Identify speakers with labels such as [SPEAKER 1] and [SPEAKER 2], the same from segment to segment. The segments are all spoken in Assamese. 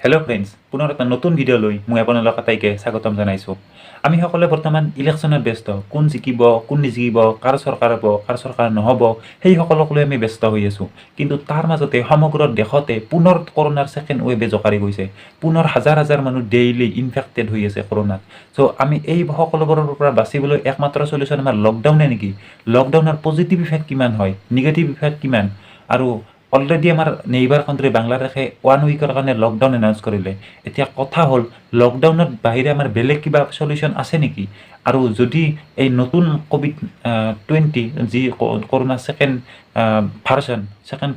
[SPEAKER 1] হেল্ল' ফ্ৰেণ্ডছ, পুনৰ এটা নতুন ভিডিঅ' লৈ মই আপোনালোক আটাইকে স্বাগতম জনাইছোঁ। আমি সকলোৱে বৰ্তমান ইলেকশ্যনত ব্যস্ত। কোন জিকিব, কোন নিজিকিব, কাৰ চৰকাৰ হ'ব, কাৰ চৰকাৰ নহ'ব, সেই সকলক লৈ আমি ব্যস্ত হৈ আছোঁ। কিন্তু তাৰ মাজতে সমগ্ৰ দেশতে পুনৰ কৰোণাৰ ছেকেণ্ড ৱেভে জোকাৰি গৈছে। পুনৰ হাজাৰ হাজাৰ মানুহ ডেইলি ইনফেক্টেড হৈ আছে কৰোণাত। চ' আমি এই সকলোবোৰৰ পৰা বাচিবলৈ একমাত্ৰ চলিউশ্যন আমাৰ লকডাউনে নেকি? লকডাউনৰ পজিটিভ ইফেক্ট কিমান হয়, নিগেটিভ ইফেক্ট কিমান? আৰু অলৰেডি আমাৰ নেইবাৰ কাণ্ট্ৰি বাংলাদেশে 1 উইকৰ কাৰণে লকডাউন এনাউন্স কৰিলে। এতিয়া কথা হ'ল, লকডাউনত বাহিৰে আমাৰ বেলেগ কিবা চলিউশ্যন আছে নেকি? আৰু যদি এই নতুন COVID-20 যি কৰোণা ছেকেণ্ড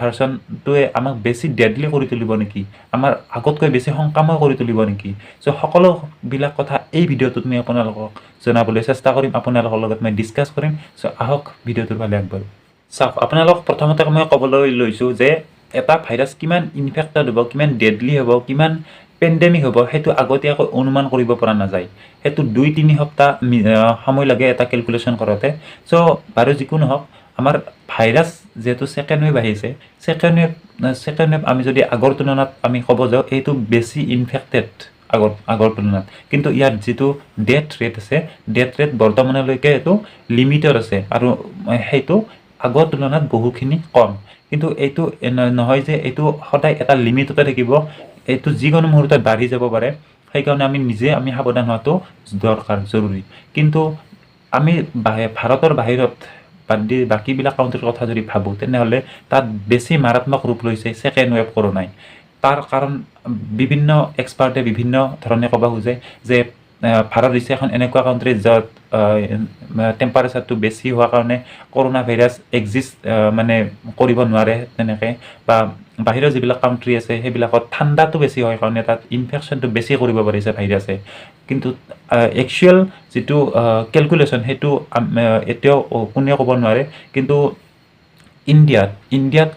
[SPEAKER 1] ভাৰ্চনটোৱে আমাক বেছি ডেডলি কৰি তুলিব নেকি? আমাৰ আগতকৈ বেছি সংক্ৰামক কৰি তুলিব নেকি? চ' সকলোবিলাক কথা এই ভিডিঅ'টোত মই আপোনালোকক জনাবলৈ চেষ্টা কৰিম, আপোনালোকৰ লগত মই ডিছকাছ কৰিম। চ' আহক ভিডিঅ'টোৰ ফালে আগবাঢ়ো। চাওক, আপোনালোক প্ৰথমতে মই ক'বলৈ লৈছোঁ যে এটা ভাইৰাছ কিমান ইনফেক্টেড হ'ব, কিমান ডেডলি হ'ব, কিমান পেণ্ডেমিক হ'ব, সেইটো আগতীয়াকৈ অনুমান কৰিব পৰা নাযায়। সেইটো 2-3 সপ্তাহ সময় লাগে এটা কেলকুলেশ্যন কৰোঁতে। চ' বাৰু যিকোনো হওক, আমাৰ ভাইৰাছ যিহেতু ছেকেণ্ড ৱেভ আহিছে, ছেকেণ্ড ৱেভ আমি যদি আগৰ তুলনাত আমি ক'ব যাওঁ, এইটো বেছি ইনফেক্টেড আগৰ তুলনাত। কিন্তু ইয়াত যিটো ডেথ ৰেট আছে, ডেথ ৰেট বৰ্তমানলৈকে এইটো লিমিটৰ আছে আৰু সেইটো আগৰ তুলনাত বহুখিনি কম। কিন্তু এইটো নহয় যে এইটো সদায় এটা লিমিটতে থাকিব, এইটো যিকোনো মুহূৰ্তত বাঢ়ি যাব পাৰে। সেইকাৰণে আমি সাৱধান হোৱাটো দৰকাৰ, জৰুৰী। কিন্তু আমি ভাৰতৰ বাহিৰত বাদ দি বাকীবিলাক কাউণ্ট্ৰিৰ কথা যদি ভাবোঁ, তেনেহ'লে তাত বেছি মাৰাত্মক ৰূপ লৈছে ছেকেণ্ড ৱেভ কৰোণাই। তাৰ কাৰণ বিভিন্ন এক্সপাৰ্টে বিভিন্ন ধৰণে ক'ব খোজে যে ভাৰত হৈছে এখন এনেকুৱা কাউণ্ট্ৰি য'ত টেম্পাৰেচাৰটো বেছি হোৱাৰ কাৰণে কৰোণা ভাইৰাছ মানে কৰিব নোৱাৰে তেনেকৈ, বা বাহিৰৰ যিবিলাক কাউণ্ট্ৰি আছে সেইবিলাকত ঠাণ্ডাটো বেছি হয় কাৰণে তাত ইনফেকশ্যনটো বেছি কৰিব পাৰিছে ভাইৰাছে। কিন্তু একচুৱেল যিটো কেলকুলেশ্যন সেইটো এতিয়াও কোনেও ক'ব নোৱাৰে। কিন্তু ইণ্ডিয়াত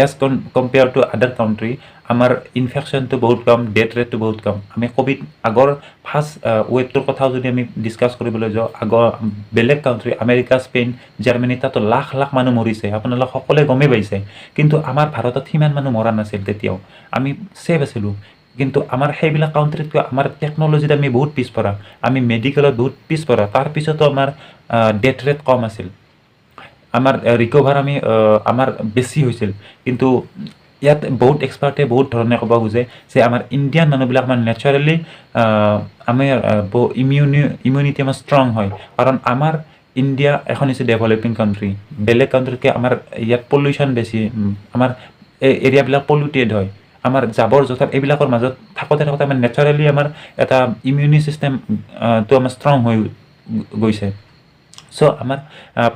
[SPEAKER 1] এজ কম্পেয়াৰ টু আদাৰ কাউণ্ট্ৰি আমাৰ ইনফেকশ্যনটো বহুত কম, ডেথ ৰেটটো বহুত কম। আমি আগৰ ফাৰ্ষ্ট ৱেভটোৰ কথাও যদি আমি ডিছকাছ কৰিবলৈ যাওঁ, আগৰ বেলেগ কাউণ্ট্ৰি আমেৰিকা, স্পেইন, জাৰ্মানী, তাতো লাখ লাখ মানুহ মৰিছে, আপোনালোক সকলোৱে গমেই পাইছে। কিন্তু আমাৰ ভাৰতত সিমান মানুহ মৰা নাছিল তেতিয়াও, আমি ছেফ আছিলোঁ। কিন্তু আমাৰ সেইবিলাক কাউণ্ট্ৰিতকৈ আমাৰ টেকন'লজিত আমি বহুত পিছপৰা, আমি মেডিকেলত বহুত পিছপৰা। তাৰপিছতো আমাৰ ডেথ ৰেট কম আছিল, আমাৰ ৰিকভাৰ আমাৰ বেছি হৈছিল। কিন্তু ইয়াত বহুত এক্সপাৰ্টে বহুত ধৰণে ক'ব খোজে যে আমাৰ ইণ্ডিয়ান মানুহবিলাক আমাৰ নেচাৰেলি ইমিউনিটি আমাৰ ষ্ট্ৰং হয়। কাৰণ আমাৰ ইণ্ডিয়া এখন হৈছে ডেভেলপিং কাউণ্ট্ৰি। বেলেগ কাউণ্ট্ৰিতকৈ আমাৰ ইয়াত পলিউশ্যন বেছি, আমাৰ এৰিয়াবিলাক পলিউটেড হয়। আমাৰ জাবৰ জোঁথৰ এইবিলাকৰ মাজত থাকোঁতে আমাৰ নেচাৰেলি আমাৰ এটা ইমিউনি ছিষ্টেমটো আমাৰ ষ্ট্ৰং হৈ গৈছে। চ' আমাৰ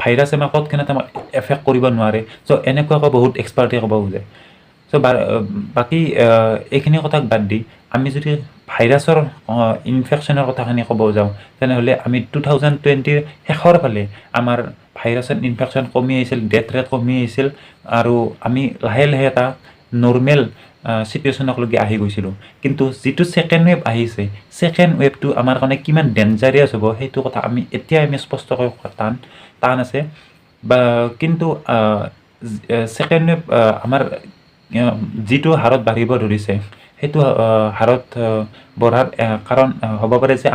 [SPEAKER 1] ভাইৰাছে আমাক তৎক্ষণাত আমাক এফেক্ট কৰিব নোৱাৰে। চ' এনেকুৱাকৈ বহুত এক্সপাৰ্টে ক'ব খোজে। চ' বাকী এইখিনি কথাক বাদ দি আমি যদি ভাইৰাছৰ ইনফেকশ্যনৰ কথাখিনি ক'ব যাওঁ, তেনেহ'লে আমি 2020ৰ শেষৰ ফালে আমাৰ ভাইৰাছৰ ইনফেকশ্যন কমি আহিছিল, ডেথ ৰেট কমি আহিছিল, আৰু আমি লাহে লাহে এটা নৰ্মেল ছিটুৱেশ্যনকলৈকে আহি গৈছিলোঁ। কিন্তু যিটো ছেকেণ্ড ৱেভ আহিছে, ছেকেণ্ড ৱেভটো আমাৰ কাৰণে কিমান ডেঞ্জাৰিয়াছ হ'ব সেইটো কথা এতিয়া আমি স্পষ্টকৈ টান আছে। কিন্তু ছেকেণ্ড ৱেভ আমাৰ যিটো হাৰত বাঢ়িব ধৰিছে, সেইটো হাৰত বঢ়াৰ কাৰণ হ'ব পাৰে যে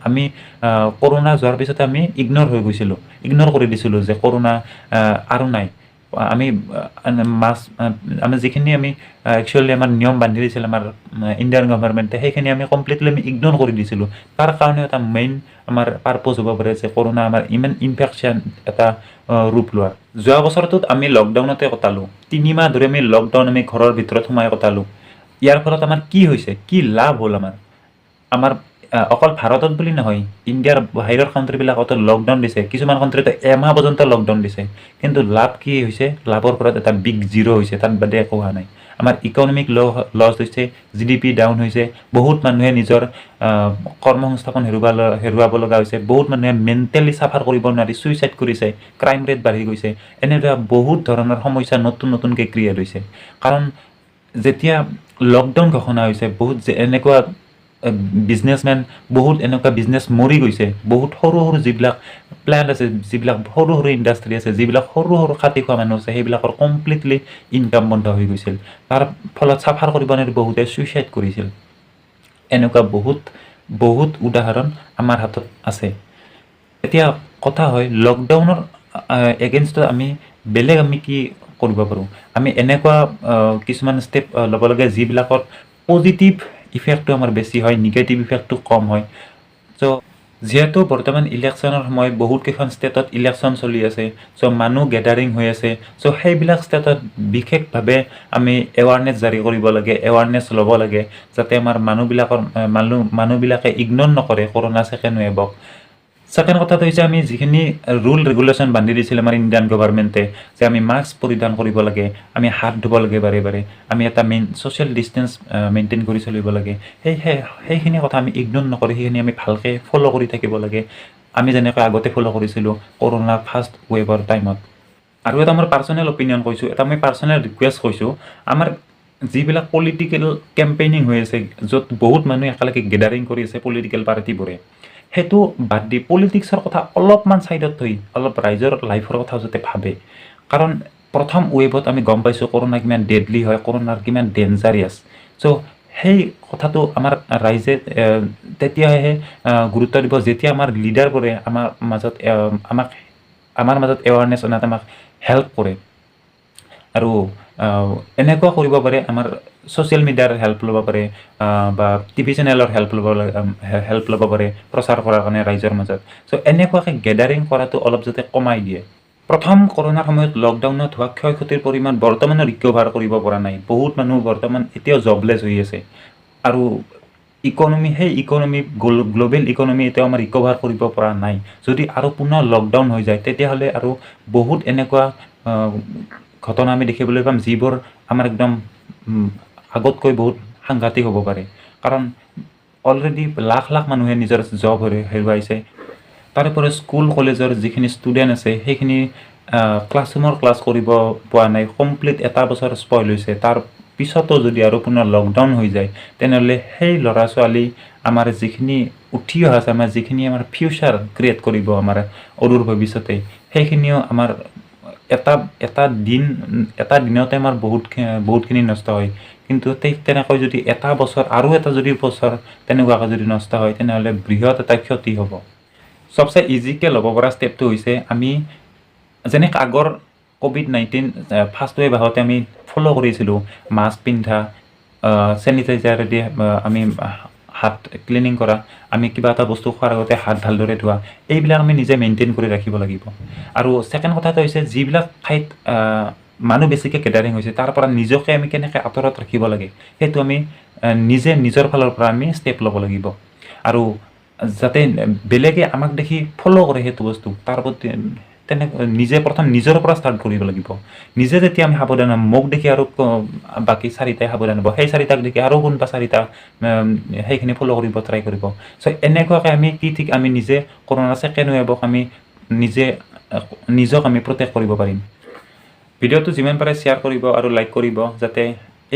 [SPEAKER 1] আমি কৰোণা যোৱাৰ পিছতে আমি ইগন'ৰ কৰি দিছিলোঁ যে কৰোণা আৰু নাই। আমি যিখিনি একচুৱেলি আমাৰ নিয়ম বান্ধি দিছিল আমাৰ ইণ্ডিয়ান গভৰ্ণমেণ্টে, সেইখিনি আমি কমপ্লিটলি ইগন'ৰ কৰি দিছিলোঁ। তাৰ কাৰণে এটা মেইন আমাৰ পাৰ্পজ হ'ব পাৰে যে কৰোণা আমাৰ ইমান ইনফেকশ্যন এটা ৰূপ লোৱাৰ। যোৱা বছৰটোত আমি লকডাউনতে কটালোঁ, 3 মাহ ধৰি আমি ঘৰৰ ভিতৰত সোমাই কটালোঁ। ইয়াৰ ফলত আমাৰ কি হৈছে, কি লাভ হ'ল আমাৰ অকল ভাৰতত বুলি নহয়, ইণ্ডিয়াৰ বাহিৰৰ কাউণ্ট্ৰিবিলাকতো লকডাউন দিছে। কিছুমান কাউণ্ট্ৰিতো এমাহ পৰ্যন্ত লকডাউন দিছে। কিন্তু লাভ কি হৈছে? লাভৰ ফলত এটা বিগ জিৰ' হৈছে, তাত বাদে একো হোৱা নাই। আমাৰ ইকনমিক লছ হৈছে, GDP ডাউন হৈছে, বহুত মানুহে নিজৰ কৰ্মসংস্থাপন হেৰুৱাব লগা হৈছে, বহুত মানুহে মেণ্টেলি চাফাৰ কৰিব নোৱাৰি ছুইচাইড কৰিছে, ক্ৰাইম ৰেট বাঢ়ি গৈছে। এনেদৰে বহুত ধৰণৰ সমস্যা নতুনকৈ ক্ৰিয়েট হৈছে। কাৰণ যেতিয়া লকডাউন ঘোষণা হৈছে, এনেকুৱা বিজনেছমেন, বহুত এনেকুৱা বিজনেছ মৰি গৈছে, বহুত সৰু সৰু যিবিলাক প্লেণ্ট আছে, যিবিলাক সৰু সৰু ইণ্ডাষ্ট্ৰী আছে, যিবিলাক সৰু সৰু খাটি খোৱা মানুহ আছে, সেইবিলাকৰ কমপ্লিটলি ইনকাম বন্ধ হৈ গৈছিল। তাৰ ফলত চাফাৰ কৰিব নোৱাৰি বহুতে ছুইচাইড কৰিছিল। এনেকুৱা বহুত বহুত উদাহৰণ আমাৰ হাতত আছে। এতিয়া কথা হয় লকডাউনৰ এগেইনষ্টত আমি বেলেগ আমি কি কৰিব পাৰোঁ। আমি এনেকুৱা কিছুমান ষ্টেপ ল'ব লাগে যিবিলাকত পজিটিভ ইফেক্টটো আমাৰ বেছি হয়, নিগেটিভ ইফেক্টটো কম হয়। চ' যিহেতু বৰ্তমান ইলেকশ্যনৰ সময়, বহুত কেইখন ষ্টেটত ইলেকশ্যন চলি আছে, চ' মানুহ গেডাৰিং হৈ আছে। চ' সেইবিলাক ষ্টেটত বিশেষভাৱে আমি এৱাৰনেছ জাৰি কৰিব লাগে, এৱাৰনেছ ল'ব লাগে, যাতে আমাৰ মানুহবিলাকে ইগন'ৰ নকৰে কৰোণা ছেকেণ্ড ৱেভক। ছেকেণ্ড কথাটো হৈছে আমি যিখিনি ৰুল ৰেগুলেশ্যন বান্ধি দিছিল আমাৰ ইণ্ডিয়ান গভৰ্ণমেণ্টে, যে আমি মাস্ক পৰিধান কৰিব লাগে, আমি হাত ধুব লাগে বাৰে বাৰে, আমি এটা ছ'চিয়েল ডিষ্টেঞ্চ মেইনটেইন কৰি চলিব লাগে, সেইখিনি কথা আমি ইগন'ৰ নকৰি সেইখিনি আমি ভালকৈ ফ'ল' কৰি থাকিব লাগে, আমি যেনেকৈ আগতে ফ'ল' কৰিছিলোঁ কৰোণা ফাৰ্ষ্ট ৱেভৰ টাইমত। আৰু এটা মোৰ পাৰ্চনেল অপিনিয়ন কৈছোঁ, এটা মই পাৰ্চনেল ৰিকুৱেষ্ট কৈছোঁ, আমাৰ যিবিলাক পলিটিকেল কেম্পেইনিং হৈ আছে, য'ত বহুত মানুহে একেলগে গেডাৰিং কৰি আছে পলিটিকেল পাৰ্টিবোৰে, সেইটো বাদ দি পলিটিক্সৰ কথা অলপমান ছাইডত থৈ অলপ ৰাইজৰ লাইফৰ কথা যাতে ভাবে। কাৰণ প্ৰথম ৱেভত আমি গম পাইছোঁ কৰোণা কিমান ডেডলি হয়, কৰোণাৰ কিমান ডেঞ্জাৰিয়াছ। চ' সেই কথাটো আমাৰ ৰাইজে তেতিয়াহে গুৰুত্ব দিব যেতিয়া আমাৰ লিডাৰবোৰে আমাৰ মাজত এৱাৰনেছ অনাত আমাক হেল্প কৰে। আৰু এনেকুৱা কৰিব পাৰে, আমাৰ ছ'চিয়েল মিডিয়াৰ হেল্প ল'ব পাৰে, বা টিভি চেনেলৰ হেল্প ল'ব পাৰে প্ৰচাৰ কৰাৰ কাৰণে ৰাইজৰ মাজত। চ' এনেকুৱাকৈ গেডাৰিং কৰাটো অলপ যাতে কমাই দিয়ে। প্ৰথম কৰোণাৰ সময়ত লকডাউনত হোৱা ক্ষয়ক্ষতিৰ পৰিমাণ বৰ্তমানো ৰিকভাৰ কৰিব পৰা নাই। বহুত মানুহ বৰ্তমান এতিয়াও জবলেছ হৈ আছে। আৰু গ্ল'বেল ইকনমি এতিয়াও আমাৰ ৰিকভাৰ কৰিব পৰা নাই। যদি আৰু পুনৰ লকডাউন হৈ যায় তেতিয়াহ'লে আৰু বহুত এনেকুৱা ঘটনা আমি দেখিবলৈ পাম যিবোৰ আমাৰ একদম আগতকৈ বহুত সাংঘাতিক হ'ব পাৰে। কাৰণ অলৰেডি লাখ লাখ মানুহে নিজৰ জব হেৰুৱাইছে। তাৰোপৰি স্কুল কলেজৰ যিখিনি ষ্টুডেণ্ট আছে সেইখিনি ক্লাছৰুমৰ ক্লাছ কৰিব পোৱা নাই, কমপ্লিট এটা বছৰ স্পইল হৈছে। তাৰ পিছতো যদি আৰু পুনৰ লকডাউন হৈ যায় তেনেহ'লে সেই ল'ৰা ছোৱালী আমাৰ যিখিনি উঠি অহা আছে, আমাৰ ফিউচাৰ ক্ৰিয়েট কৰিব আমাৰ অদূৰ ভৱিষ্যতে, সেইখিনিও আমাৰ এটা দিনতে আমাৰ বহুতখিনি নষ্ট হয়। কিন্তু তেনেকৈ যদি এটা বছৰ আৰু এটা যদি বছৰ তেনেকুৱাকৈ যদি নষ্ট হয় তেনেহ'লে বৃহৎ এটা ক্ষতি হ'ব। চবচে ইজিকৈ ল'ব পৰা ষ্টেপটো হৈছে আমি যেনেকৈ আগৰ COVID-19 ফাৰ্ষ্ট ৱেভ আহোঁতে আমি ফ'ল' কৰিছিলোঁ, মাস্ক পিন্ধা, চেনিটাইজাৰেদি আমি হাত ক্লিনিং কৰা, আমি কিবা এটা বস্তু খোৱাৰ আগতে হাত ভালদৰে ধোৱা, এইবিলাক আমি নিজে মেইনটেইন কৰি ৰাখিব লাগিব। আৰু ছেকেণ্ড কথাটো হৈছে যিবিলাক ঠাইত মানুহ বেছিকৈ গেডাৰিং হৈছে তাৰ পৰা নিজকে আমি কেনেকৈ আঁতৰত ৰাখিব লাগে সেইটো আমি নিজে নিজৰ ফালৰ পৰা আমি ষ্টেপ ল'ব লাগিব। আৰু যাতে বেলেগে আমাক দেখি ফ'ল' কৰে সেইটো বস্তু, তাৰ প্ৰতি নিজে প্ৰথম নিজৰ পৰা ষ্টাৰ্ট কৰিব লাগিব। নিজে যেতিয়া আমি সাৱধান হ'ম, মোক দেখি আৰু বাকী চাৰিটাই সাৱধান হ'ব, সেই চাৰিটাক দেখি আৰু কোনোবা চাৰিটা সেইখিনি ফ'ল' কৰিব ট্ৰাই কৰিব। চ' এনেকুৱাকৈ আমি আমি নিজে কৰোণা ছেকেণ্ড ৱেভক আমি নিজক আমি প্ৰটেক্ট কৰিব পাৰিম। ভিডিঅ'টো যিমান পাৰে শ্বেয়াৰ কৰিব আৰু লাইক কৰিব, যাতে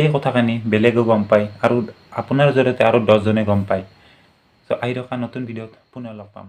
[SPEAKER 1] এই কথাখিনি বেলেগেও গম পায় আৰু আপোনাৰ জৰিয়তে আৰু 10জনে গম পায়। চ' আহি থকা নতুন ভিডিঅ'ত পুনৰ লগ পাম।